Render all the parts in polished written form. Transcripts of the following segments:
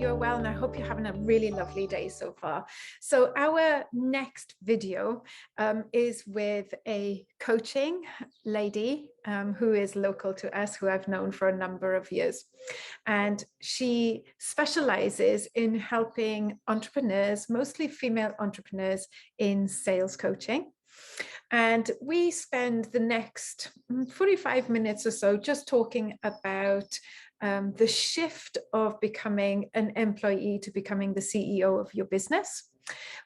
you're well, and I hope you're having a really lovely day so far. So our next video is with a coaching lady who is local to us, who I've known for a number of years. And she specializes in helping entrepreneurs, mostly female entrepreneurs, in sales coaching. And we spend the next 45 minutes or so just talking about the shift of becoming an employee to becoming the CEO of your business.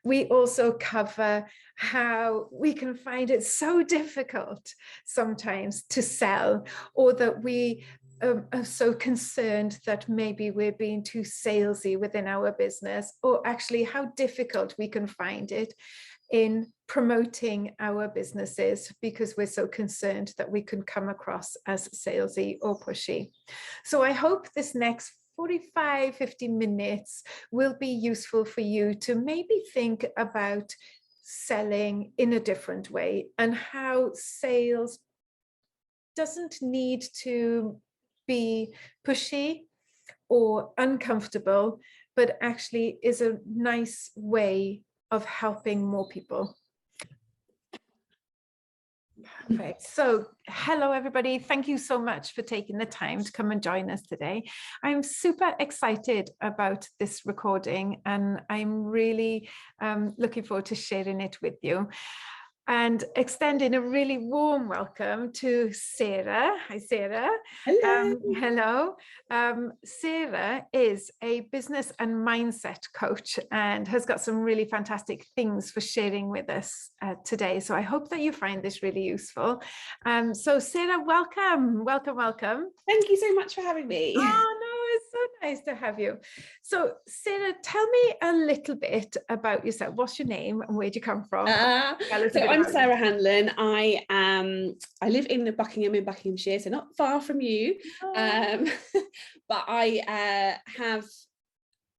We also cover how we can find it so difficult sometimes to sell, or that we are so concerned that maybe we're being too salesy within our business, or actually how difficult we can find it in promoting our businesses because we're so concerned that we can come across as salesy or pushy. So I hope this next 45, 50 minutes will be useful for you to maybe think about selling in a different way, and how sales doesn't need to be pushy or uncomfortable, but actually is a nice way of helping more people. Perfect. So hello, everybody. Thank you so much for taking the time to come and join us today. I'm super excited about this recording, and I'm really looking forward to sharing it with you. And extending a really warm welcome to Sarah. Hi, Sarah. Hello. Hello. Sarah is a business and mindset coach and has got some really fantastic things for sharing with us today. So I hope that you find this really useful. So Sarah, welcome. Thank you so much for having me. Oh, no, it's so nice to have you. So Sarah, tell me a little bit about yourself. What's your name and where'd you come from? So I'm Sarah Hanlon. I live in Buckinghamshire, so not far from you. But I have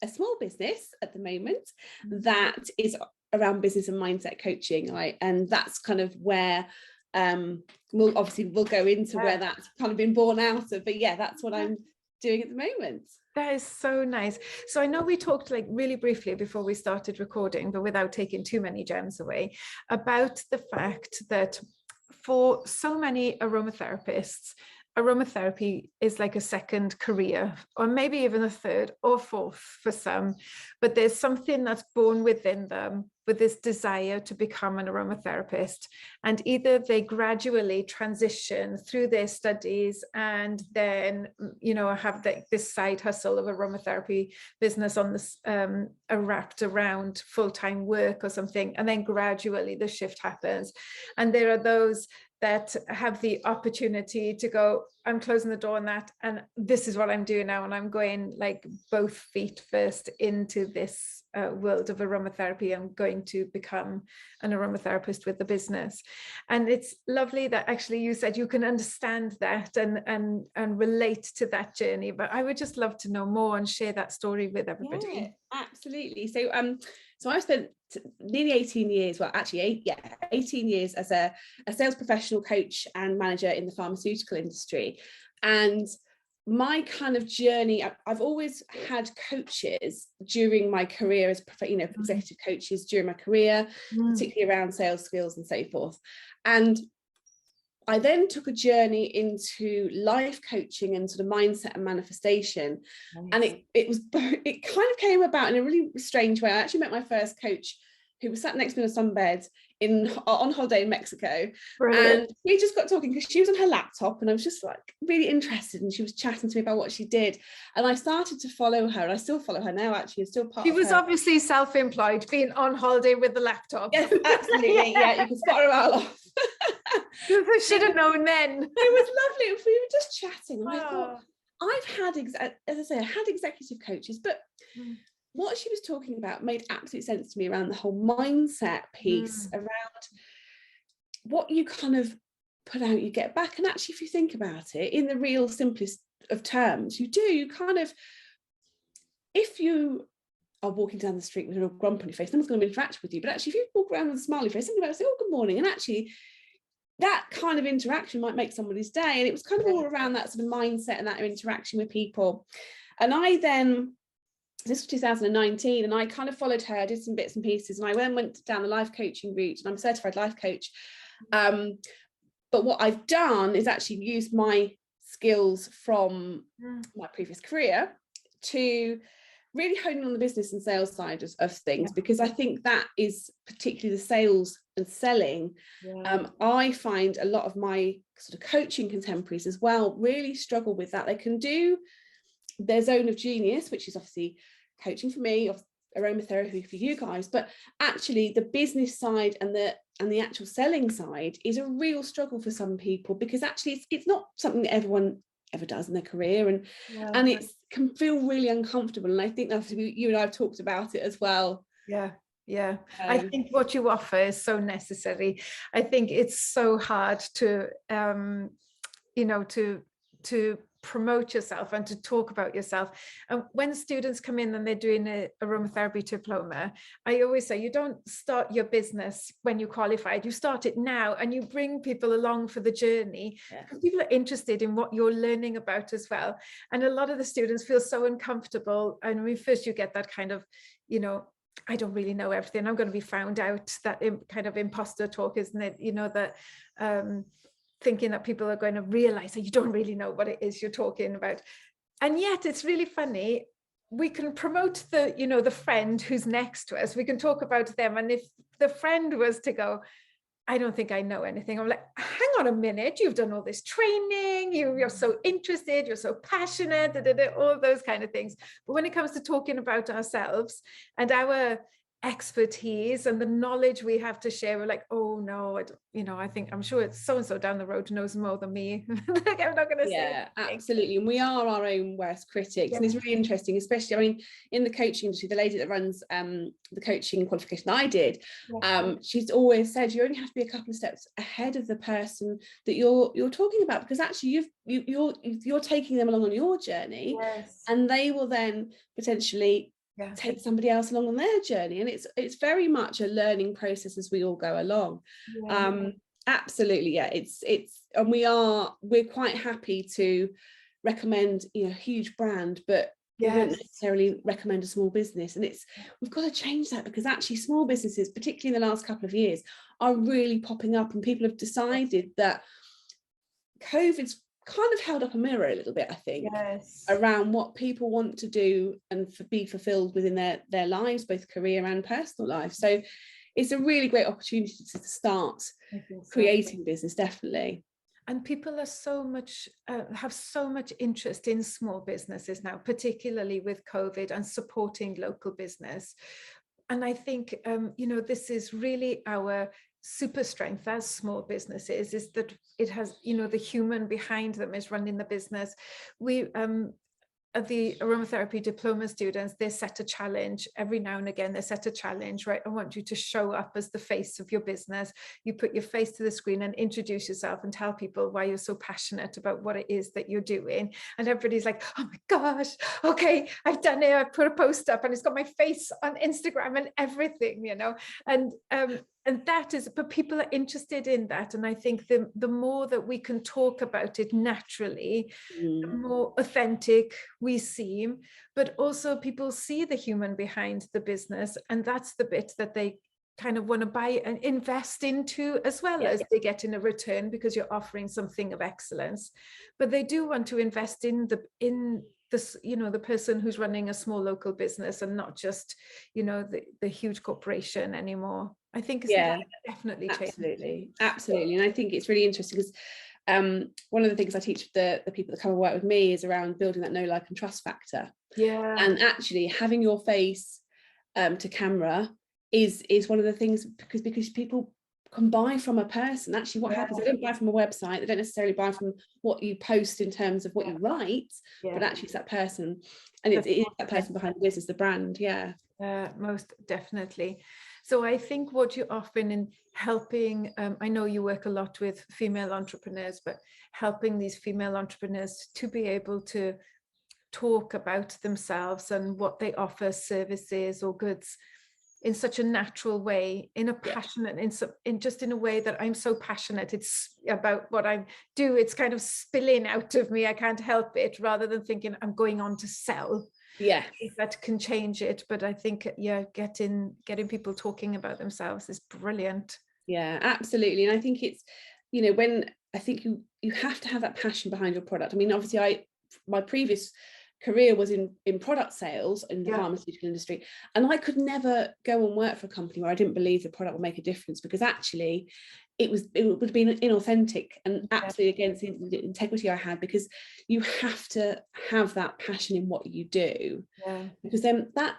a small business at the moment that is around business and mindset coaching, and that's kind of where we'll go into where that's kind of been born out of. But yeah, that's what I'm doing at the moment. That is so nice. So I know we talked really briefly before we started recording, but without taking too many gems away, about the fact that for so many aromatherapists, aromatherapy is like a second career, or maybe even a third or fourth for some, but there's something that's born within them with this desire to become an aromatherapist, and either they gradually transition through their studies and then have this side hustle of aromatherapy business on this wrapped around full-time work or something, and then gradually the shift happens. And there are those that have the opportunity to go, I'm closing the door on that, and this is what I'm doing now, and I'm going both feet first into this world of aromatherapy. I'm going to become an aromatherapist with the business. And it's lovely that actually you said you can understand that and relate to that journey, but I would just love to know more and share that story with everybody. Yeah, absolutely. So I spent nearly 18 years, 18 years as a sales professional, coach and manager in the pharmaceutical industry. And my kind of journey, I've always had coaches during my career as executive coaches during my career, particularly around sales skills and so forth. And I then took a journey into life coaching and sort of mindset and manifestation. Nice. And it kind of came about in a really strange way. I actually met my first coach, who was sat next to me on a sunbed on holiday in Mexico. Brilliant. And we just got talking because she was on her laptop, and I was just really interested, and she was chatting to me about what she did. And I started to follow her, and I still follow her now, actually. It's still part She of was her. Obviously self-employed, being on holiday with the laptop. Yes, absolutely. Yeah, you can spot her out off. You should have known then. It was lovely. We were just chatting, and I thought, I've had, as I say, I had executive coaches, but what she was talking about made absolute sense to me around the whole mindset piece, around what you kind of put out, you get back. And actually, if you think about it in the real simplest of terms, you kind of, if you are walking down the street with a grump on your face, no one's going to interact with you. But actually, if you walk around with a smiley face, somebody might say, oh, good morning. And actually, that kind of interaction might make somebody's day. And it was kind of all around that sort of mindset and that interaction with people. And I then this was 2019, and I kind of followed her, did some bits and pieces, and I then went down the life coaching route, and I'm a certified life coach. But what I've done is actually used my skills from my previous career to really honing on the business and sales side of things, because I think that is particularly the sales and selling. I find a lot of my sort of coaching contemporaries as well really struggle with that. They can do their zone of genius, which is obviously coaching for me, aromatherapy for you guys, but actually the business side and the actual selling side is a real struggle for some people, because actually it's not something that everyone ever does in their career, and it can feel really uncomfortable. And I think that's, you and I have talked about it as well. I think what you offer is so necessary. I think it's so hard to to promote yourself and to talk about yourself. And when students come in and they're doing an aromatherapy diploma, I always say, you don't start your business when you qualified, you start it now, and you bring people along for the journey, because people are interested in what you're learning about as well. And a lot of the students feel so uncomfortable, and when first you get that kind of, I don't really know everything, I'm going to be found out, that kind of imposter talk, isn't it? That thinking that people are going to realize that you don't really know what it is you're talking about. And yet it's really funny. We can promote the friend who's next to us. We can talk about them. And if the friend was to go, I don't think I know anything, I'm like, hang on a minute, you've done all this training, you're so interested, you're so passionate, all those kind of things. But when it comes to talking about ourselves and our expertise and the knowledge we have to share, we're like, oh no, I'm sure it's so and so down the road knows more than me. Like, I'm not going to say absolutely. And we are our own worst critics. And it's really interesting, especially in the coaching industry, the lady that runs the coaching qualification I did, she's always said you only have to be a couple of steps ahead of the person that you're talking about, because actually you're taking them along on your journey, and they will then potentially take somebody else along on their journey. And it's very much a learning process as we all go along. Absolutely. It's and we're quite happy to recommend a huge brand, but we don't necessarily recommend a small business. And we've got to change that, because actually small businesses, particularly in the last couple of years, are really popping up, and people have decided that COVID's kind of held up a mirror a little bit, I think, around what people want to do and be fulfilled within their lives, both career and personal life. So it's a really great opportunity to start creating business, definitely. And people are have so much interest in small businesses now, particularly with COVID and supporting local business. And I think this is really our super strength as small businesses, is that it has, the human behind them is running the business. We the aromatherapy diploma students, they set a challenge every now and again. They set a challenge, right? I want you to show up as the face of your business. You put your face to the screen and introduce yourself and tell people why you're so passionate about what it is that you're doing. And everybody's like, oh my gosh, okay, I've done it. I put a post up and it's got my face on Instagram and everything, and that is, but people are interested in that. And I think the more that we can talk about it naturally, the more authentic we seem, but also people see the human behind the business. And that's the bit that they kind of want to buy and invest into, as well as they get in a return, because you're offering something of excellence. But they do want to invest in this, the person who's running a small local business, and not just, the huge corporation anymore. I think it's definitely changed. Absolutely. And I think it's really interesting, because one of the things I teach the people that come and work with me is around building that know, like, and trust factor. And actually having your face to camera is one of the things, because people can buy from a person. Actually, what happens, they don't buy from a website, they don't necessarily buy from what you post in terms of what you write, but actually it's that person, and it is that person behind the business, the brand. Most definitely. So I think what you're offering in helping, I know you work a lot with female entrepreneurs, but helping these female entrepreneurs to be able to talk about themselves and what they offer, services or goods, in such a natural way, in a passionate, in a way that I'm so passionate, it's about what I do, it's kind of spilling out of me, I can't help it, rather than thinking I'm going on to sell. Yeah. that can change it. But I think, yeah, getting people talking about themselves is brilliant. Yeah, absolutely. And I think it's, you know, when I think you have to have that passion behind your product. I mean, obviously my previous career was in product sales in the pharmaceutical industry, and I could never go and work for a company where I didn't believe the product would make a difference, because actually it would have been inauthentic and absolutely against the integrity I had, because you have to have that passion in what you do, because then that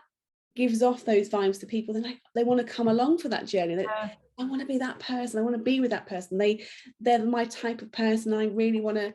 gives off those vibes to people. They're like, they want to come along for that journey. I want to be that person. I want to be with that person. They're my type of person. I really want to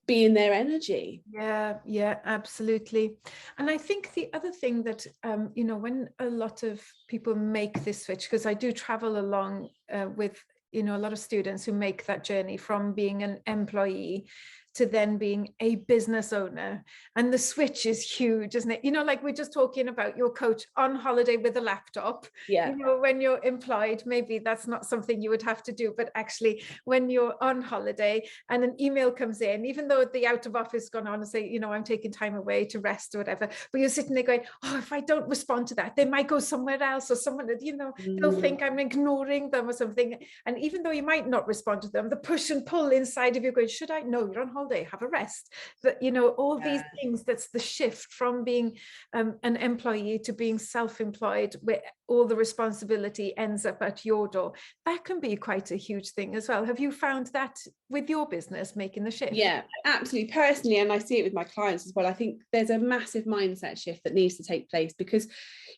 be in their energy. Yeah, absolutely. And I think the other thing that, you know, when a lot of people make this switch, because I do travel along with, you know, a lot of students who make that journey from being an employee to then being a business owner, and the switch is huge, isn't it? You know, like we're just talking about your coach on holiday with a laptop. You know, when you're employed, maybe that's not something you would have to do, but actually when you're on holiday and an email comes in, even though the out of office gone on and say, you know, I'm taking time away to rest or whatever, but you're sitting there going, oh, if I don't respond to that, they might go somewhere else, or someone that, you know, they'll think I'm ignoring them or something. And even though you might not respond to them, the push and pull inside of you going, should I? No, you're on holiday, have a rest. That, you know, all these things, that's the shift from being an employee to being self-employed, where all the responsibility ends up at your door. That can be quite a huge thing as well. Have you found that with your business, making the shift? Yeah, absolutely. Personally, and I see it with my clients as well, I think there's a massive mindset shift that needs to take place, because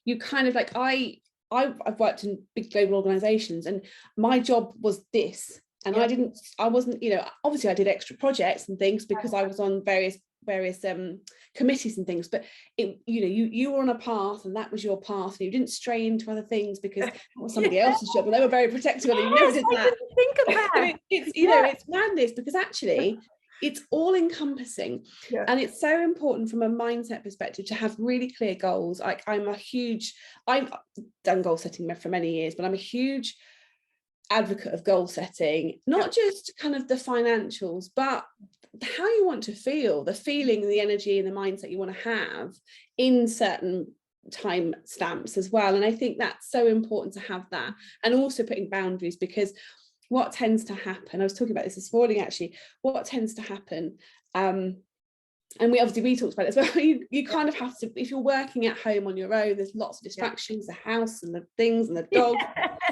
you kind of like, I've worked in big global organizations, and my job was this. And I wasn't, you know, obviously I did extra projects and things because I was on various committees and things, but it, you know, you were on a path, and that was your path, and you didn't stray into other things because that was somebody else's job, and they were very protective of it. You never did that. I didn't think of that. It's, you know, it's madness, because actually it's all encompassing. And it's so important from a mindset perspective to have really clear goals. Like I've done goal setting for many years, but I'm a huge advocate of goal setting, not just kind of the financials, but how you want to feel, the feeling, the energy and the mindset you want to have in certain time stamps as well. And I think that's so important to have that, and also putting boundaries, because what tends to happen, I was talking about this morning actually, what tends to happen, and we talked about it as well, you kind of have to, if you're working at home on your own, there's lots of distractions, the house and the things and the dog,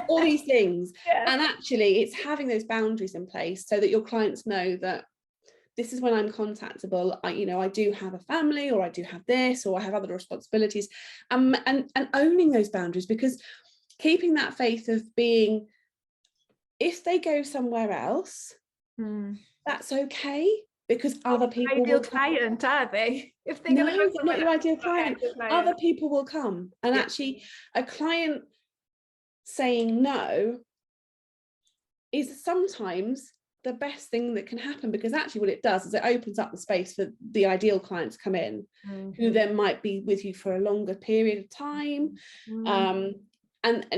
all these things. And actually it's having those boundaries in place so that your clients know that this is when I'm contactable. I do have a family, or I do have this, or I have other responsibilities, and owning those boundaries, because keeping that faith of being, if they go somewhere else, that's okay. Because other people ideal client, are they? If they're no, they're not your ideal client. Other people will come, and actually a client saying no is sometimes the best thing that can happen, because actually what it does is it opens up the space for the ideal client to come in, who then might be with you for a longer period of time. And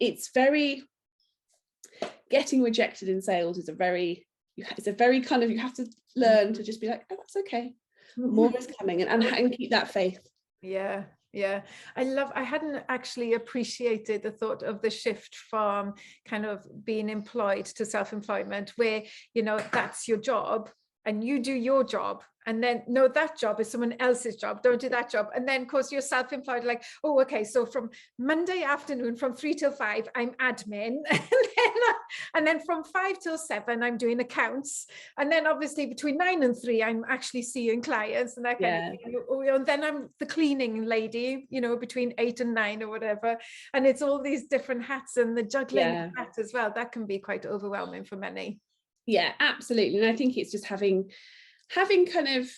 it's very, getting rejected in sales is it's a very kind of, you have to learn to just be like, oh, that's okay, more is coming, and keep that faith. Yeah, I hadn't actually appreciated the thought of the shift from kind of being employed to self-employment, where, you know, that's your job and you do your job, and then no, that job is someone else's job, don't do that job. And then of course you're self-employed, like, oh, okay, so from Monday afternoon from 3 till 5 I'm admin, and then from 5 till 7 I'm doing accounts, and then obviously between 9 and 3 I'm actually seeing clients and that kind of thing. And then I'm the cleaning lady, you know, between 8 and 9 or whatever, and it's all these different hats, and the juggling of that as well, that can be quite overwhelming for many. Yeah, absolutely. And I think it's just having kind of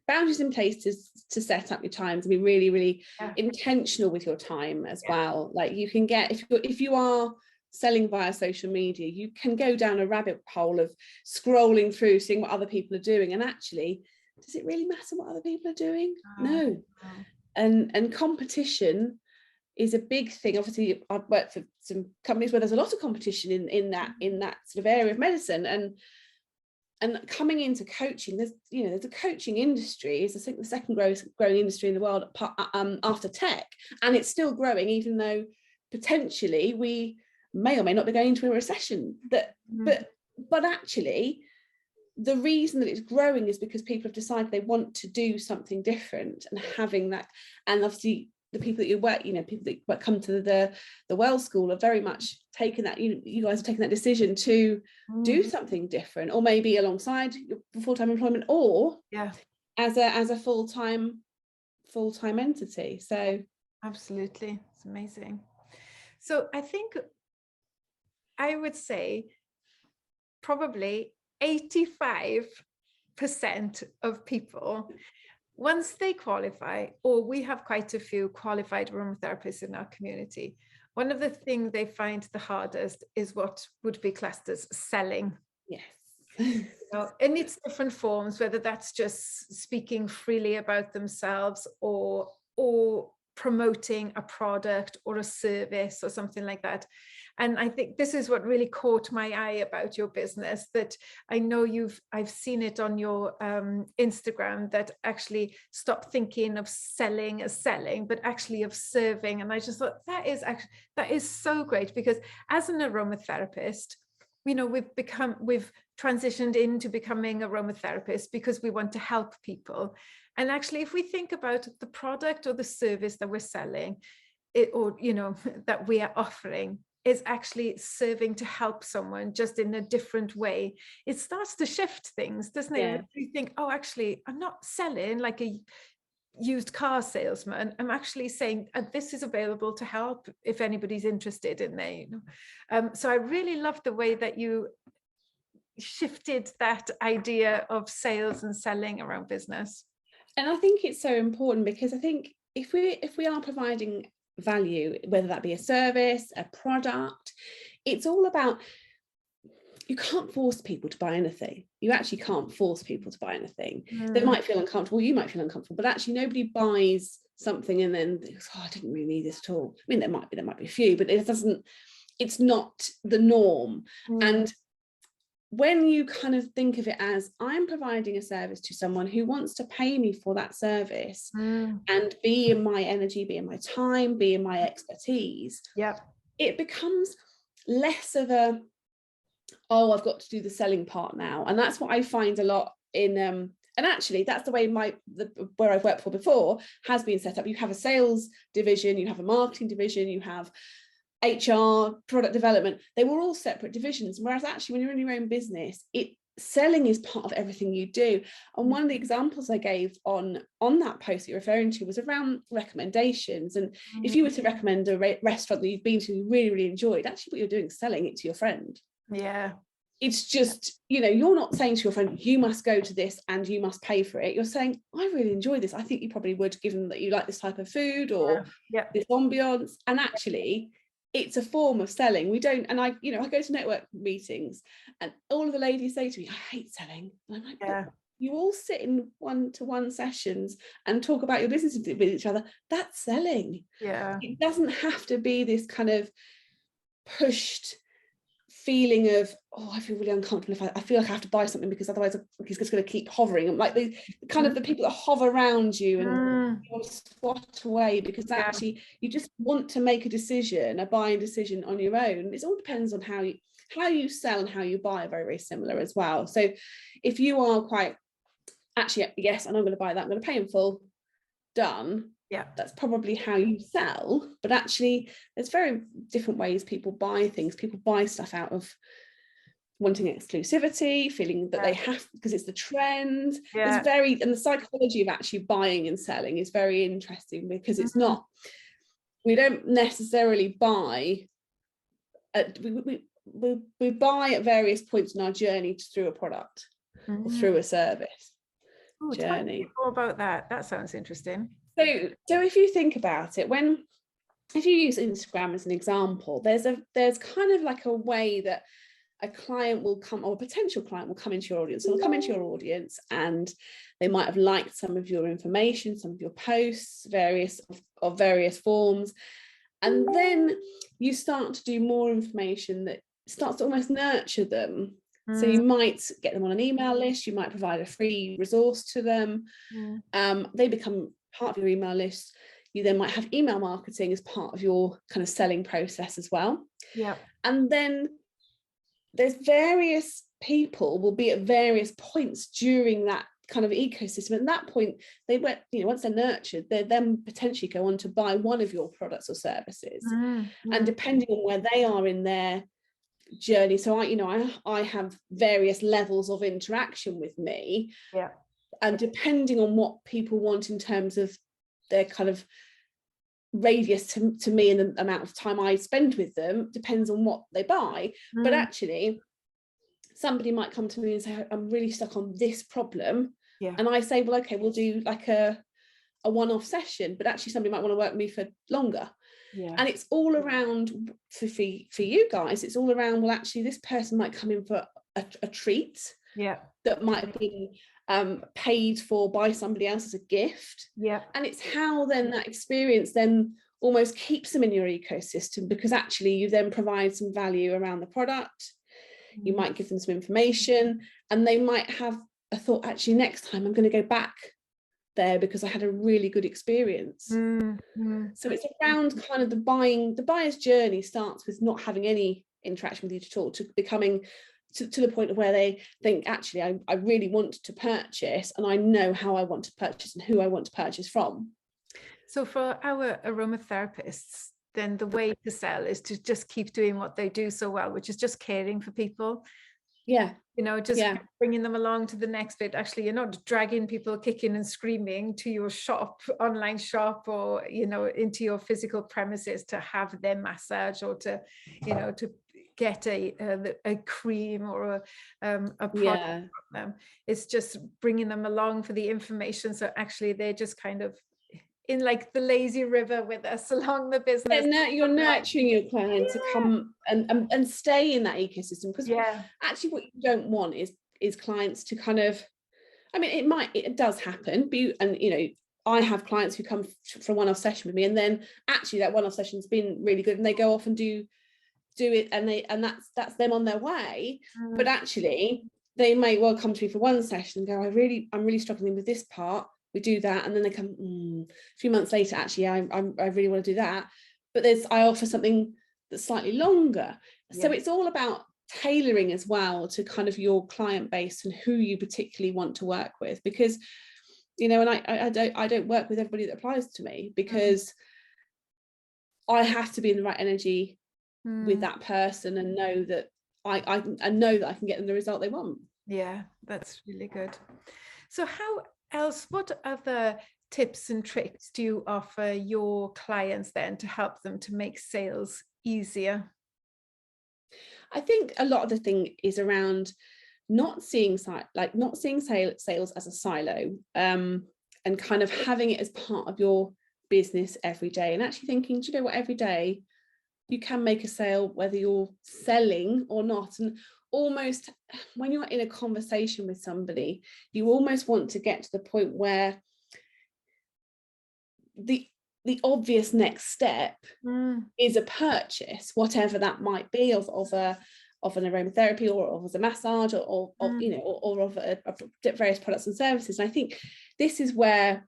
boundaries in place to set up your times, and be really, really intentional with your time as well. Like you can get, if you are selling via social media, you can go down a rabbit hole of scrolling through, seeing what other people are doing, and actually, does it really matter what other people are doing? No. And competition is a big thing. Obviously I've worked for some companies where there's a lot of competition in that sort of area of medicine, and and coming into coaching, there's a coaching industry. It's, I think, the second growing industry in the world after tech, and it's still growing, even though potentially we may or may not be going into a recession. But actually, the reason that it's growing is because people have decided they want to do something different, and having that, and obviously the people that you work, people that come to the Well School are very much taking that, you guys are taking that decision to do something different, or maybe alongside your full-time employment, or as a full-time entity. So absolutely, it's amazing. So I think I would say probably 85% of people, once they qualify, or we have quite a few qualified aromatherapists in our community, one of the things they find the hardest is what would be classed as selling. Yes. In its different forms, whether that's just speaking freely about themselves, or promoting a product or a service or something like that. And I think this is what really caught my eye about your business, that I know I've seen it on your Instagram, that actually stop thinking of selling as selling, but actually of serving. And I just thought that is so great, because as an aromatherapist, we've transitioned into becoming aromatherapists because we want to help people. And actually, if we think about the product or the service that we're selling, that we are offering, is actually serving to help someone just in a different way, it starts to shift things, doesn't it? Yeah. You think, oh, actually, I'm not selling like a used car salesman. I'm actually saying this is available to help if anybody's interested in there. So I really love the way that you shifted that idea of sales and selling around business. And I think it's so important, because I think if we are providing value, whether that be a service, a product, it's all about, you can't force people to buy anything. You actually can't force people to buy anything. They might feel uncomfortable, you might feel uncomfortable, but actually nobody buys something and then thinks, oh, I didn't really need this at all. I mean, there might be a few, but it's not the norm. And when you kind of think of it as, I'm providing a service to someone who wants to pay me for that service, and be in my energy, be in my time, be in my expertise, it becomes less of a, oh, I've got to do the selling part now. And that's what I find a lot in and actually that's the way where I've worked for before has been set up. You have a sales division, you have a marketing division, you have HR, product development. They were all separate divisions, whereas actually when you're in your own business, selling is part of everything you do. And one of the examples I gave on that post that you're referring to was around recommendations. And if you were to recommend a restaurant that you've been to, you really, really enjoyed, actually what you're doing is selling it to your friend. Yeah. It's just, you're not saying to your friend, you must go to this and you must pay for it. You're saying, I really enjoy this. I think you probably would, given that you like this type of food or this ambiance. And actually, it's a form of selling. We don't, and I go to network meetings and all of the ladies say to me, I hate selling. And I'm like, you all sit in one-to-one sessions and talk about your business with each other. That's selling. Yeah. It doesn't have to be this kind of pushed feeling of, oh, I feel really uncomfortable if I feel like I have to buy something, because otherwise he's just going to keep hovering. I'm like the kind of the people that hover around you and you want to swat away, because actually you just want to make a buying decision on your own. It all depends on how you sell and how you buy are very, very similar as well. So if you are quite, actually, yes, and I'm going to buy that, I'm going to pay in full, done. Yeah, that's probably how you sell. But actually, there's very different ways people buy things. People buy stuff out of wanting exclusivity, feeling that they have, because it's the trend. It's and the psychology of actually buying and selling is very interesting, because it's not, we don't necessarily buy we buy at various points in our journey through a product or through a service journey. Tell me more about that. That sounds interesting. So if you think about it, if you use Instagram as an example, there's kind of like a way that a client will come, or a potential client will come into your audience. So they'll come into your audience and they might have liked some of your information, some of your posts, various forms. And then you start to do more information that starts to almost nurture them So you might get them on an email list, you might provide a free resource to them. They become part of your email list. You then might have email marketing as part of your kind of selling process as well. Yeah. And then there's various people will be at various points during that kind of ecosystem. At that point, they went, once they're nurtured, they then potentially go on to buy one of your products or services. And depending on where they are in their journey, so I have various levels of interaction with me. Yeah. And depending on what people want in terms of their kind of radius to me and the amount of time I spend with them depends on what they buy. But actually, somebody might come to me and say, I'm really stuck on this problem. Yeah. And I say, well, okay, we'll do like a one-off session, but actually somebody might want to work with me for longer. Yeah. And it's all around for you guys, it's all around, well, actually this person might come in for a treat that might have been paid for by somebody else as a gift. And it's how then that experience then almost keeps them in your ecosystem, because actually you then provide some value around the product. You might give them some information, and they might have a thought, actually next time I'm going to go back there because I had a really good experience. So it's around kind of the buyer's journey starts with not having any interaction with you at all, to becoming to the point of where they think, actually I really want to purchase, and I know how I want to purchase and who I want to purchase from. So for our aromatherapists, then the way to sell is to just keep doing what they do so well, which is just caring for people. Just bringing them along to the next bit. Actually, you're not dragging people kicking and screaming to your shop, online shop, or into your physical premises to have their massage, or to get a cream or a product from them. It's just bringing them along for the information. So actually they're just kind of in like the lazy river with us along the business. You're nurturing your client to come and stay in that ecosystem, because actually what you don't want is clients to kind of, I mean, it does happen, and I have clients who come for a one-off session with me, and then actually that one-off session's been really good, and they go off and do it, and that's them on their way. But actually they may well come to me for one session and go, I'm really struggling with this part. We do that, and then they come a few months later, actually I really want to do that, but I offer something that's slightly longer. So it's all about tailoring as well to kind of your client base and who you particularly want to work with, because and I don't work with everybody that applies to me, because I have to be in the right energy with that person, and know that I know that I can get them the result they want. Yeah, that's really good. So what other tips and tricks do you offer your clients then to help them to make sales easier? I think a lot of the thing is around not seeing sales as a silo, and kind of having it as part of your business every day, and actually thinking, do you know what, every day you can make a sale whether you're selling or not. And almost when you're in a conversation with somebody, you almost want to get to the point where the obvious next step is a purchase, whatever that might be, of an aromatherapy, or of a massage, or of various products and services. And I think this is where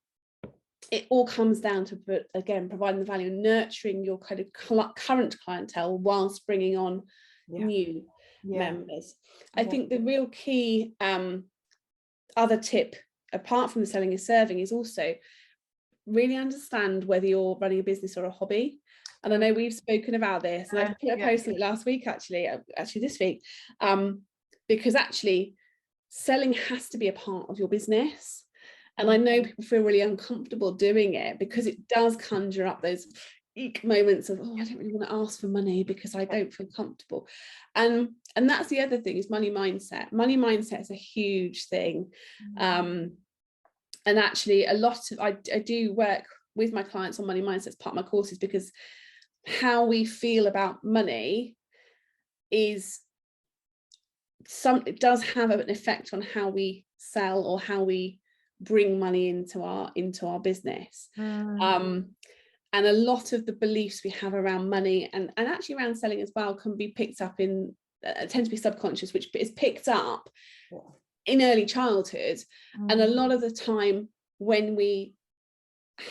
it all comes down to, again, providing the value and nurturing your kind of current clientele whilst bringing on new members. I think the real key other tip, apart from the selling is serving, is also really understand whether you're running a business or a hobby. And I know we've spoken about this, and I put a post on it last week, actually this week, because actually selling has to be a part of your business. And I know people feel really uncomfortable doing it, because it does conjure up those moments of, I don't really want to ask for money because I don't feel comfortable. And that's the other thing, is money mindset. Money mindset is a huge thing. And actually I do work with my clients on money mindset as part of my courses, because how we feel about money it does have an effect on how we sell, or how we bring money into our business. And a lot of the beliefs we have around money, and actually around selling as well, can be picked up in tend to be subconscious, which is picked up in early childhood. And a lot of the time when we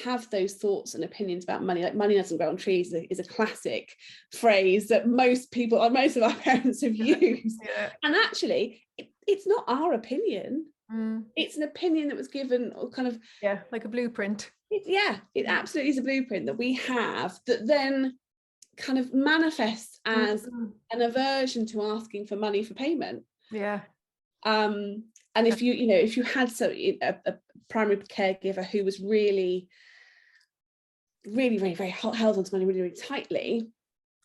have those thoughts and opinions about money, like money doesn't grow on trees is a classic phrase that most of our parents have used. And actually it's not our opinion. It's an opinion that was given, or kind of like a blueprint. It absolutely is a blueprint that we have, that then kind of manifests as an aversion to asking for money for payment. And if you had a primary caregiver who was really very, very held onto money really, really tightly.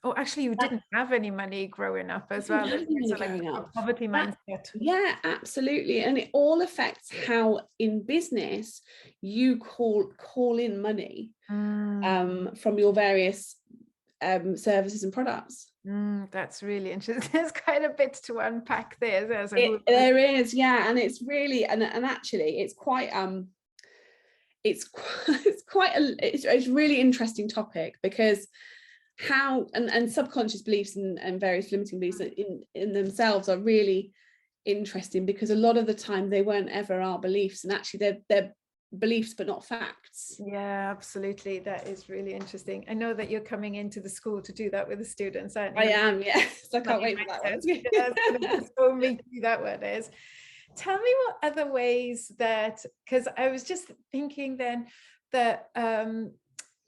Oh, actually, you didn't have any money growing up as well. So like a poverty mindset. Yeah, absolutely. And it all affects how in business you call in money from your various services and products. That's really interesting. There's quite a bit to unpack there. There is, and it's really, and actually it's quite it's a really interesting topic, because how and subconscious beliefs and various limiting beliefs in themselves are really interesting, because a lot of the time they weren't ever our beliefs, and actually they're beliefs but not facts. Yeah, absolutely. That is really interesting. I know that you're coming into the school to do that with the students, aren't you? I am, yes. I can't wait for that one. So me too, that one is. Tell me what other ways that, because I was just thinking then that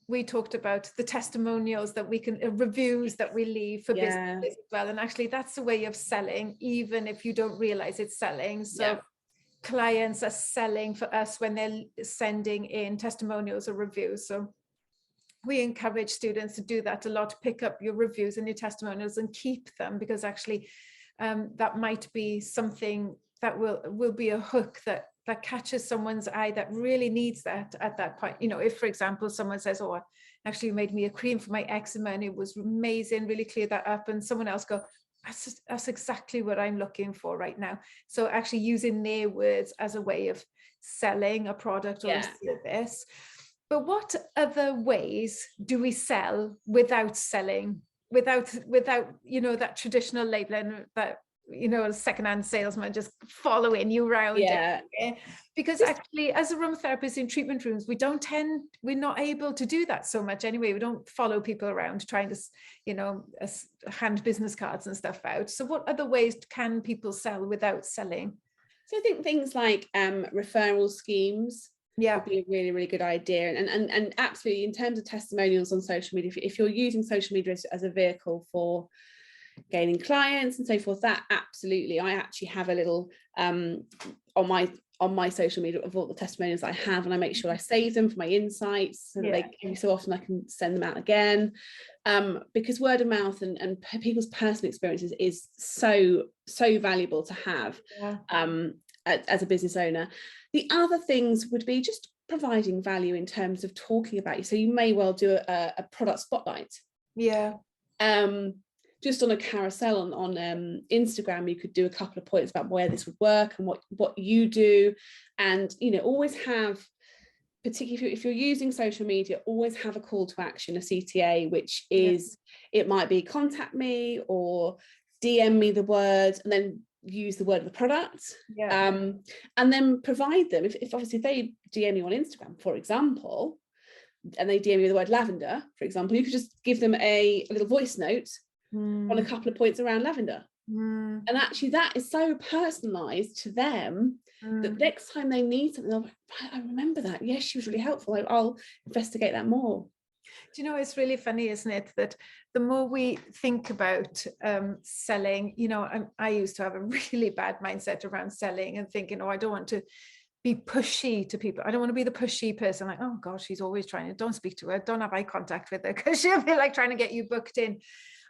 we talked about the testimonials that we can, reviews that we leave for businesses as well. And actually that's a way of selling, even if you don't realize it's selling. So clients are selling for us when they're sending in testimonials or reviews. So we encourage students to do that a lot, pick up your reviews and your testimonials and keep them, because actually that might be something that will be a hook that catches someone's eye that really needs that at that point. You know, if for example someone says, oh, actually you made me a cream for my eczema and it was amazing, really cleared that up, and someone else go, that's exactly what I'm looking for right now. So actually using their words as a way of selling a product or a service. But what other ways do we sell without selling, without that traditional labeling, that a secondhand salesman just following you around? Because actually as a room therapist in treatment rooms, we're not able to do that so much anyway. We don't follow people around trying to hand business cards and stuff out. So what other ways can people sell without selling? So I think things like referral schemes would be a really, really good idea. And absolutely, in terms of testimonials on social media, if you're using social media as a vehicle for gaining clients and so forth, that absolutely, I actually have a little on my social media of all the testimonials I have, and I make sure I save them for my insights, so that every so often I can send them out again, because word of mouth and people's personal experiences is so valuable to have as a business owner. The other things would be just providing value in terms of talking about you. So you may well do a product spotlight. Just on a carousel on Instagram, you could do a couple of points about where this would work and what you do, and always have, particularly if you're using social media, always have a call to action, a CTA, which is it might be contact me or DM me the word, and then use the word of the product, and then provide them. If obviously if they DM you on Instagram, for example, and they DM you the word lavender, for example, you could just give them a little voice note on a couple of points around lavender, and actually that is so personalized to them that next time they need something, they'll be, I remember that, yes, she was really helpful, I'll investigate that more. Do you know, it's really funny, isn't it, that the more we think about selling, I used to have a really bad mindset around selling and thinking, I don't want to be pushy to people. I don't want to be the pushy person, like, oh gosh, she's always trying to, don't speak to her, don't have eye contact with her, because she'll be like trying to get you booked in.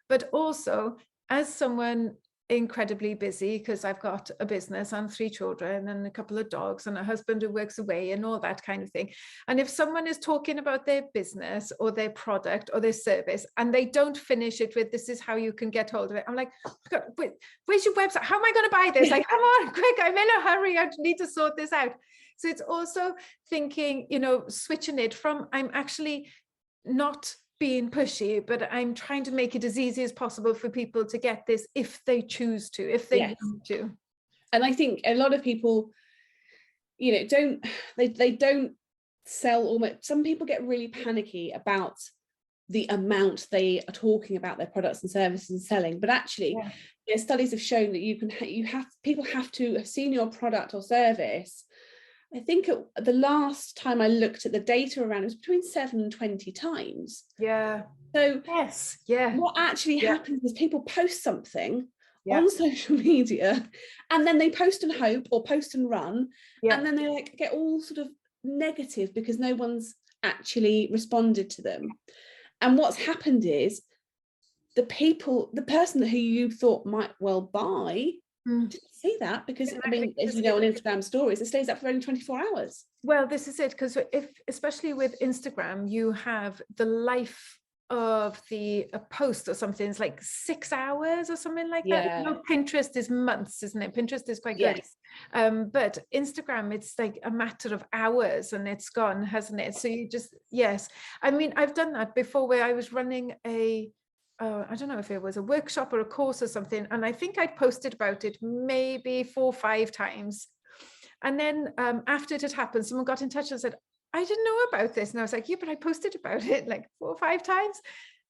But also, as someone incredibly busy, because I've got a business and 3 children and a couple of dogs and a husband who works away and all that kind of thing. And if someone is talking about their business or their product or their service and they don't finish it with, this is how you can get hold of it, I'm like, God, wait, where's your website? How am I going to buy this? Like, come on, quick, I'm in a hurry. I need to sort this out. So it's also thinking, switching it from, I'm actually not being pushy, but I'm trying to make it as easy as possible for people to get this if they choose to, if they want to. And I think a lot of people, you know, they don't sell almost. Some people get really panicky about the amount they are talking about their products and services and selling, but actually studies have shown that people have to have seen your product or service. I think the last time I looked at the data around, it was between 7 and 20 times. Yeah. So what actually happens is people post something on social media, and then they post and hope or post and run, and then they like get all sort of negative because no one's actually responded to them. And what's happened is the person who you thought might well buy didn't see that, because I mean, as you know, on Instagram stories, it stays up for only 24 hours. Well, this is it, because especially with Instagram, you have the life of a post or something, it's like 6 hours or something like that. You know, Pinterest is months, isn't it? Pinterest is quite good. But Instagram, it's like a matter of hours and it's gone, hasn't it? So you just, I mean, I've done that before, where I was running I don't know if it was a workshop or a course or something, and I think I'd posted about it maybe 4 or 5 times. And then after it had happened, someone got in touch and said, I didn't know about this. And I was like, yeah, but I posted about it like 4 or 5 times.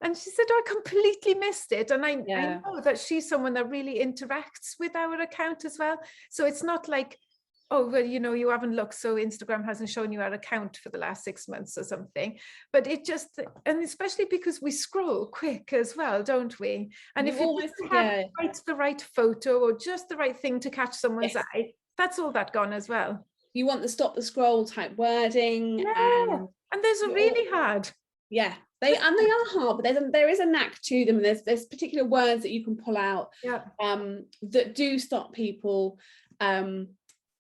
And she said, oh, I completely missed it. And I know that she's someone that really interacts with our account as well. So it's not like, oh, well, you know, you haven't looked, so Instagram hasn't shown you our account for the last 6 months or something. But it just, and especially because we scroll quick as well, don't we? And if you have the right photo or just the right thing to catch someone's eye, that's all that gone as well. You want the stop the scroll type wording, and those are really hard. Yeah, they are hard, but there is a knack to them. And there's particular words that you can pull out that do stop people from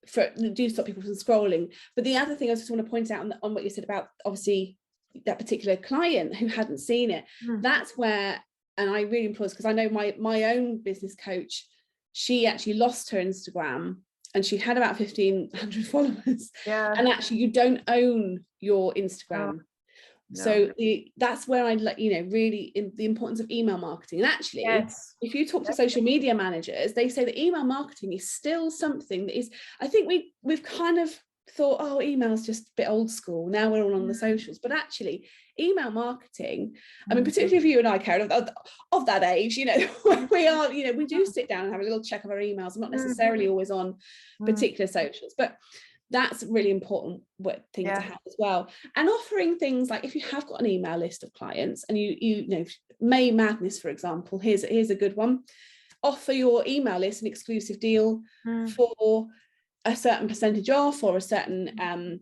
scrolling. But the other thing I just want to point out on what you said about obviously that particular client who hadn't seen it, that's where, and I really implore this, because I know my own business coach, she actually lost her Instagram. And she had about 1,500 followers. And actually, you don't own your Instagram. No. So that's where I really the importance of email marketing. And actually, if you talk to social media managers, they say that email marketing is still something that is, I think we've kind of thought, oh, email's just a bit old school. Now we're all on the socials. But actually, email marketing, I mean, particularly if you and I, Karen, of that age, you know, we are, you know, we do sit down and have a little check of our emails. I'm not necessarily always on particular socials, but that's a really important thing to have as well. And offering things like, if you have got an email list of clients and you know, May Madness, for example, here's a good one. Offer your email list an exclusive deal for a certain percentage off, or a certain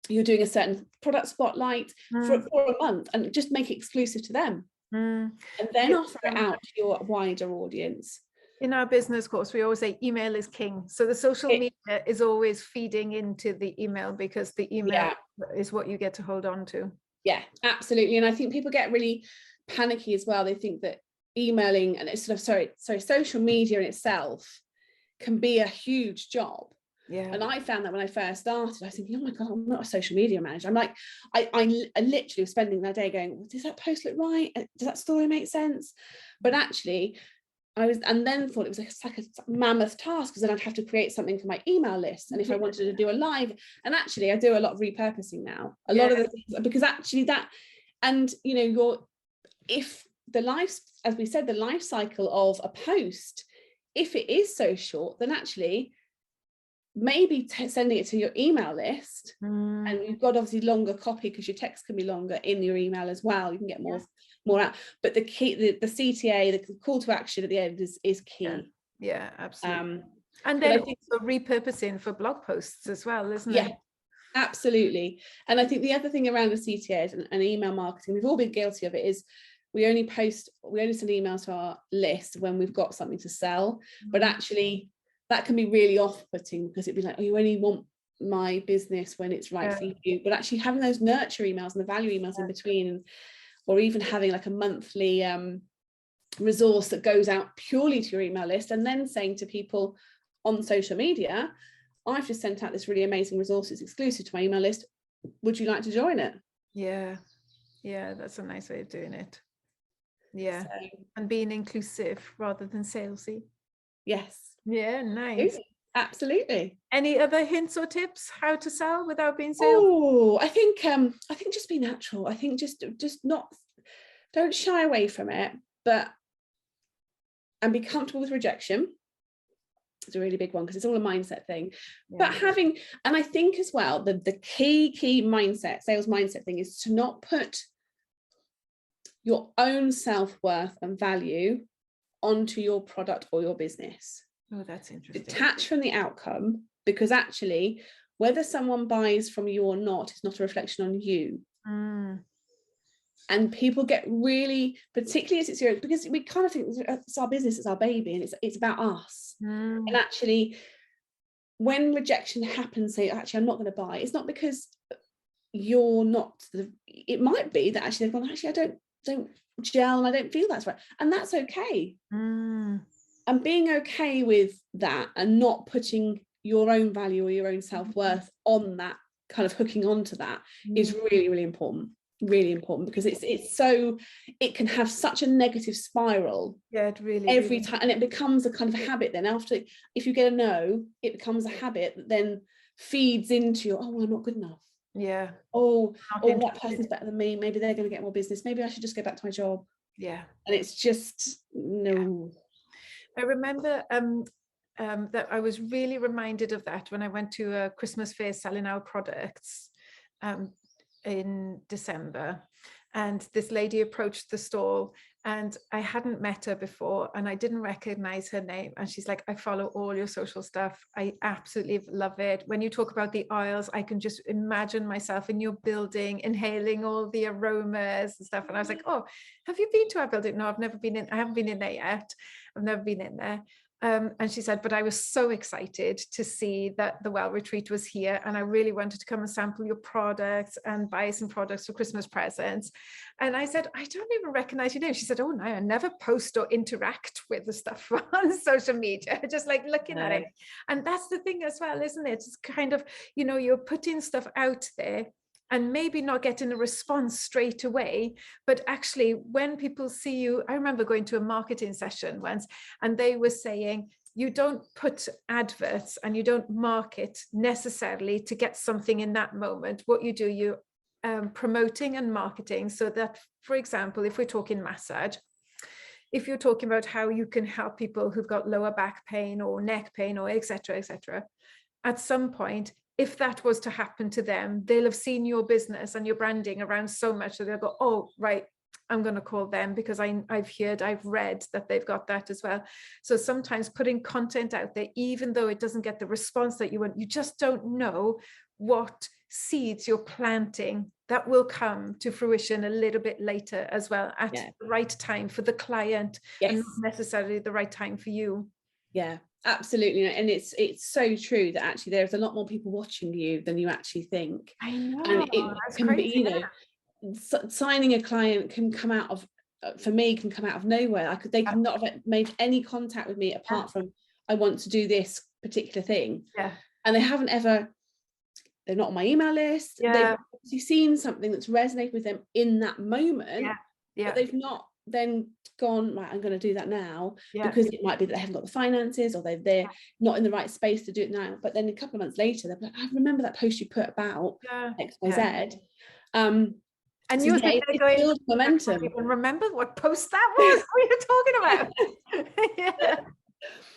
you're doing a certain product spotlight for a month, and just make it exclusive to them, and then offer it out to your wider audience. In our business course, we always say email is king. So the social media is always feeding into the email, because the email is what you get to hold on to. Yeah, absolutely. And I think people get really panicky as well. They think that emailing and it's social media in itself can be a huge job. Yeah. And I found that when I first started, I was thinking, oh my God, I'm not a social media manager. I'm like, I literally was spending that day going, does that post look right? Does that story make sense? But actually, and then thought it was like a mammoth task, because then I'd have to create something for my email list. And if I wanted to do a live, and actually I do a lot of repurposing now, a lot of the things, because actually that, and you know, if the life, as we said, the life cycle of a post, if it is so short, then actually maybe sending it to your email list, and you've got obviously longer copy, because your text can be longer in your email as well. You can get more out, but the key, the CTA, the call to action at the end is key. Yeah, absolutely. And then also repurposing for blog posts as well, isn't it? Absolutely. And I think the other thing around the CTAs and email marketing, we've all been guilty of it, is we only send emails to our list when we've got something to sell. But actually that can be really off-putting, because it'd be like, oh, you only want my business when it's right for you. But actually having those nurture emails and the value emails in between, or even having like a monthly resource that goes out purely to your email list, and then saying to people on social media, I've just sent out this really amazing resource, it's exclusive to my email list, would you like to join it? Yeah, that's a nice way of doing it. Yeah. So, And being inclusive rather than salesy. yes. Yeah, nice. Absolutely. Any other hints or tips how to sell without being salesy? Oh, I think just be natural. I think just not, don't shy away from it, and be comfortable with rejection. It's a really big one because it's all a mindset thing. But and I think as well, the key mindset, sales mindset thing is to not put your own self-worth and value onto your product or your business. Oh, that's interesting. Detach from the outcome, because actually whether someone buys from you or not is not a reflection on you. And people get really, particularly as it's serious, because we kind of think it's our business, it's our baby, and it's about us. And actually, when rejection happens, say, actually, I'm not going to buy, it's not because you're not, it might be that actually they've gone, actually, I don't gel and I don't feel that's right. And that's okay. And being okay with that and not putting your own value or your own self-worth on that, kind of hooking onto that, is really, really important. Really important, because it's so, it can have such a negative spiral. Yeah, it really every time, and it becomes a kind of habit. Then after, if you get a no, it becomes a habit that then feeds into your, oh well, I'm not good enough. Yeah. Oh, that person's better than me, maybe they're going to get more business, maybe I should just go back to my job. Yeah. And it's just no. I remember that I was really reminded of that when I went to a Christmas fair selling our products in December, and this lady approached the stall, and I hadn't met her before and I didn't recognize her name, and she's like, I follow all your social stuff, I absolutely love it. When you talk about the oils, I can just imagine myself in your building inhaling all the aromas and stuff. And I was like, oh, have you been to our building? No, I've never been in, I haven't been in there yet, I've never been in there. And she said, but I was so excited to see that the Well Retreat was here, and I really wanted to come and sample your products and buy some products for Christmas presents. And I said, I don't even recognize your name. She said, oh no, I never post or interact with the stuff on social media, just like looking at it. And that's the thing as well, isn't it? It's kind of, you know, you're putting stuff out there and maybe not getting a response straight away, but actually when people see you, I remember going to a marketing session once, and they were saying, you don't put adverts and you don't market necessarily to get something in that moment. What you do, you promoting and marketing, so that, for example, if we're talking massage, if you're talking about how you can help people who've got lower back pain or neck pain or etc., at some point, if that was to happen to them, they'll have seen your business and your branding around so much that they'll go, oh, right, I'm going to call them because I've read that they've got that as well. So sometimes putting content out there, even though it doesn't get the response that you want, you just don't know what seeds you're planting that will come to fruition a little bit later as well, at the right time for the client, and not necessarily the right time for you. Yeah, absolutely. And it's so true that actually there's a lot more people watching you than you actually think. I know. And it can crazy, be, you know, signing a client can come out of, for me, can come out of nowhere. They could not have made any contact with me apart from, I want to do this particular thing. Yeah. And they haven't ever, they're not on my email list. They've obviously seen something that's resonated with them in that moment, but they've not then gone, right, I'm going to do that now, because it might be that they haven't got the finances, or they're not in the right space to do it now. But then a couple of months later, they're like, I remember that post you put about X, Y, Z. And so you're going, build momentum. I don't even remember what post that was. What are you talking about?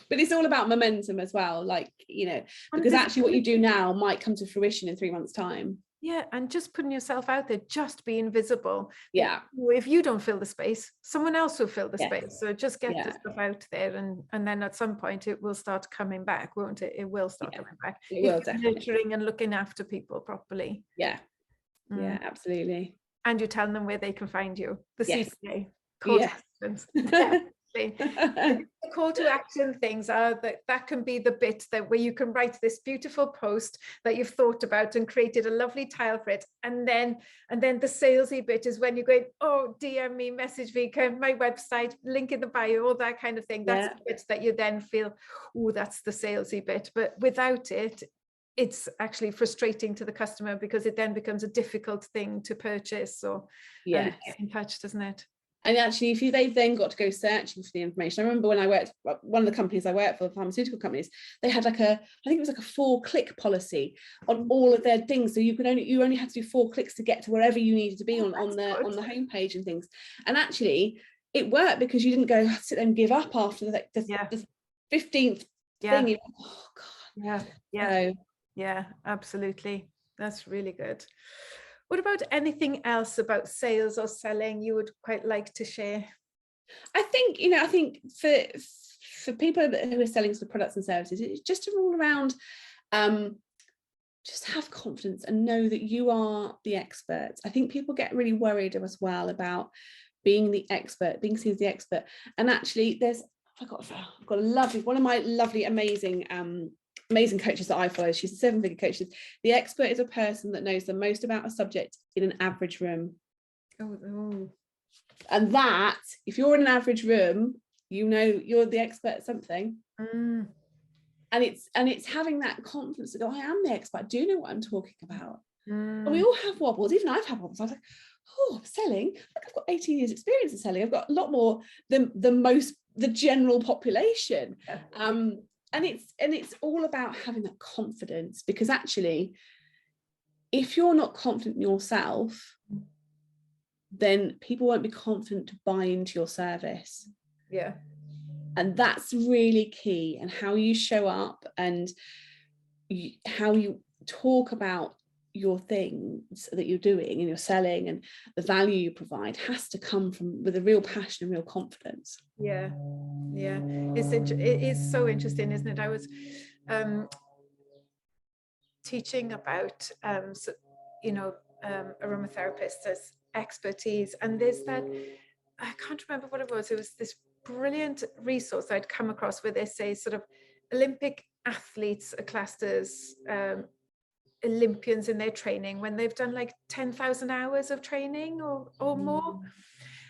But it's all about momentum as well, like, you know, because actually what you do now might come to fruition in 3 months' time. Yeah, and just putting yourself out there, just being visible. Yeah. If you don't fill the space, someone else will fill the space. So just get the stuff out there, and then at some point it will start coming back, won't it? It will start coming back. It will, definitely. Nurturing and looking after people properly. Yeah. Yeah, absolutely. And you're telling them where they can find you. The CPA. The call to action things are that can be the bit where you can write this beautiful post that you've thought about and created a lovely tile for it, and then the salesy bit is when you're going, oh, DM me, message me, my website, link in the bio, all that kind of thing. That's the bit that you then feel, oh, that's the salesy bit. But without it, it's actually frustrating to the customer, because it then becomes a difficult thing to purchase or Yes. get in touch, doesn't it? And actually, if they've then got to go searching for the information. I remember when I worked, one of the companies I worked for, pharmaceutical companies, they had like I think it was like a 4-click policy on all of their things. So you only had to do 4 clicks to get to wherever you needed to be on the homepage and things. And actually, it worked, because you didn't go sit there and give up after the 15th thing. You're like, oh God. Yeah, absolutely. That's really good. What about anything else about sales or selling you would quite like to share? I think for people who are selling sort of products and services, it's just all around just have confidence and know that you are the expert. I think people get really worried as well about being the expert, being seen as the expert. And actually, I've got one of my lovely, amazing coaches that I follow. She's a 7-figure coach. The expert is a person that knows the most about a subject in an average room. And that, if you're in an average room, you know you're the expert at something. And it's having that confidence to go, I am the expert, I do know what I'm talking about. And we all have wobbles. Even I've had wobbles. I was like, oh, selling, I've got 18 years experience in selling. I've got a lot more than the general population. And it's all about having that confidence, because actually, if you're not confident in yourself, then people won't be confident to buy into your service. Yeah. And that's really key. And how you show up and how you talk about your things that you're doing and you're selling and the value you provide has to come with a real passion and real confidence. Yeah. It is so interesting, isn't it? I was teaching about aromatherapists as expertise, and there's that, I can't remember what it was this brilliant resource I'd come across where they say sort of Olympic athletes are classed as Olympians in their training when they've done like 10,000 hours of training or more.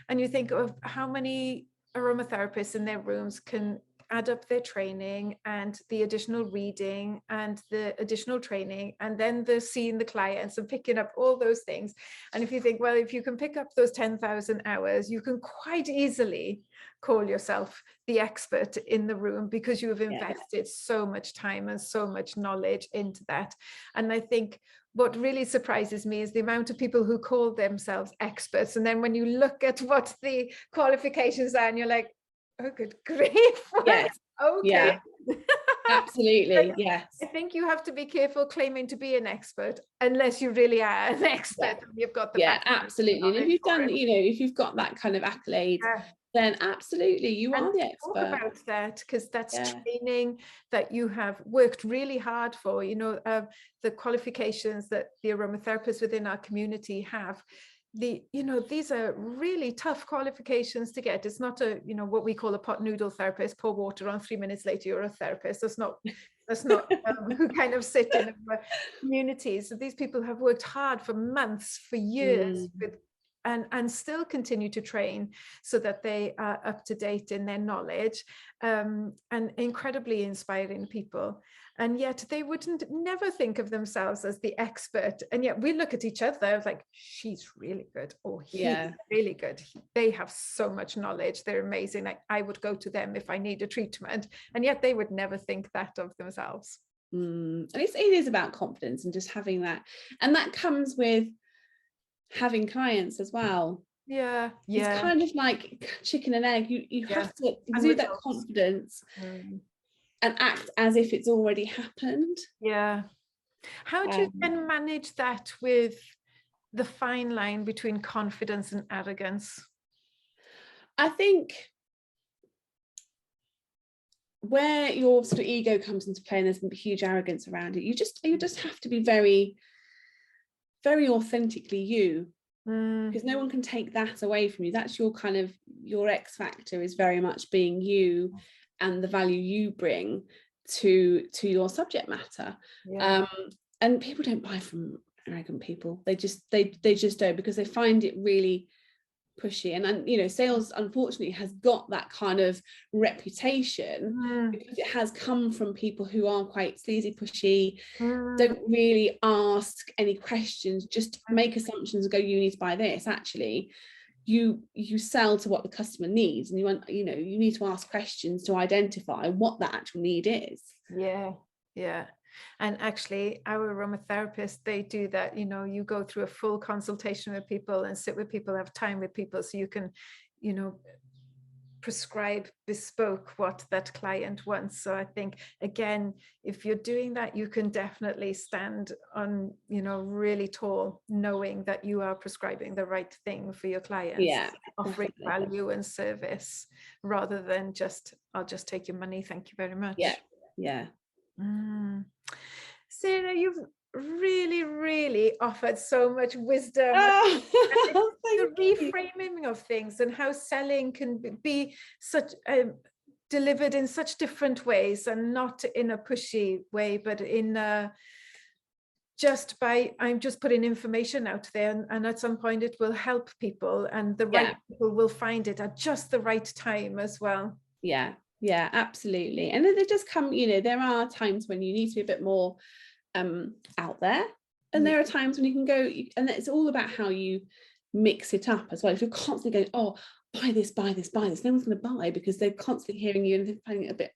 And you think of how many aromatherapists in their rooms can add up their training and the additional reading and the additional training, and then the seeing the clients and picking up all those things. And if you think, well, if you can pick up those 10,000 hours, you can quite easily call yourself the expert in the room, because you have invested so much time and so much knowledge into that. And I think what really surprises me is the amount of people who call themselves experts, and then when you look at what the qualifications are and you're like, oh, good grief. Yes. Okay. Yeah. Absolutely. Yes. I think you have to be careful claiming to be an expert unless you really are an expert. And you've got the absolutely. And if you've done, if you've got that kind of accolade, then absolutely you are the expert. Talk about that, because that's training that you have worked really hard for. The qualifications that the aromatherapists within our community have. These are really tough qualifications to get. It's not what we call a pot noodle therapist, pour water on, 3 minutes later you're a therapist. That's not who kind of sit in communities. So these people have worked hard for months, for years, and still continue to train so that they are up to date in their knowledge, and incredibly inspiring people. And yet they wouldn't never think of themselves as the expert. And yet we look at each other like, she's really good, or he's really good. They have so much knowledge. They're amazing. I would go to them if I need a treatment. And yet they would never think that of themselves. And it is about confidence and just having that. And that comes with having clients as well. It's kind of like chicken and egg. You have to exude that confidence and act as if it's already happened. How do you then manage that with the fine line between confidence and arrogance? I think where your sort of ego comes into play and there's huge arrogance around it, you just have to be very, very authentically you, because no one can take that away from you. That's your X factor, is very much being you and the value you bring to your subject matter. And people don't buy from arrogant people. They just don't, because they find it really pushy, and you know, sales unfortunately has got that kind of reputation because it has come from people who are quite sleazy, pushy, don't really ask any questions, just make assumptions and go, you need to buy this. Actually, you sell to what the customer needs, and you need to ask questions to identify what that actual need is. Yeah. And actually our aromatherapists, they do that. You know, you go through a full consultation with people and sit with people, have time with people, so you can, you know, prescribe bespoke what that client wants. So I think, again, if you're doing that, you can definitely stand on, you know, really tall, knowing that you are prescribing the right thing for your clients, offering value and service, rather than just, I'll just take your money, thank you very much. Sarah, you've really offered so much wisdom. The reframing of things and how selling can be such delivered in such different ways, and not in a pushy way, but in I'm just putting information out there, and at some point it will help people, and the right people will find it at just the right time as well. Yeah, absolutely. And then there does come, you know, there are times when you need to be a bit more out there, and there are times when you can go, and it's all about how you mix it up as well. If you're constantly going, oh, buy this, no one's going to buy, because they're constantly hearing you and they're finding it a bit.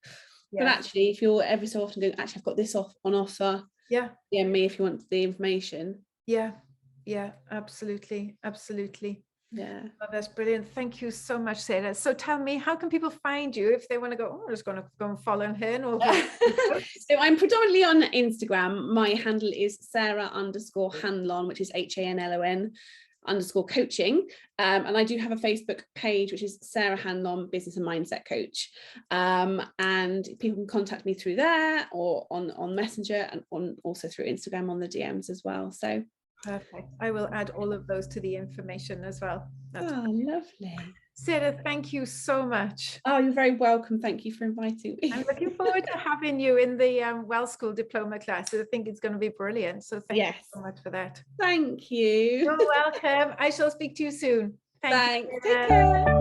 But actually, if you're every so often going, actually, I've got this on offer, DM me if you want the information. Absolutely. Oh, that's brilliant. Thank you so much, Sarah. So tell me, how can people find you if they want to go, I'm just going to go and follow her? So I'm predominantly on Instagram. My handle is Sarah_Hanlon, which is HANLON _coaching. And I do have a Facebook page, which is Sarah Hanlon Business and Mindset Coach. And people can contact me through there, or on Messenger, and also through Instagram on the DMs as well. So perfect. I will add all of those to the information as well. That's lovely. Sarah, thank you so much. Oh, you're very welcome. Thank you for inviting me. I'm looking forward to having you in the Well School diploma class. I think it's going to be brilliant. So thank you so much for that. Thank you. You're welcome. I shall speak to you soon. Thanks. Take care.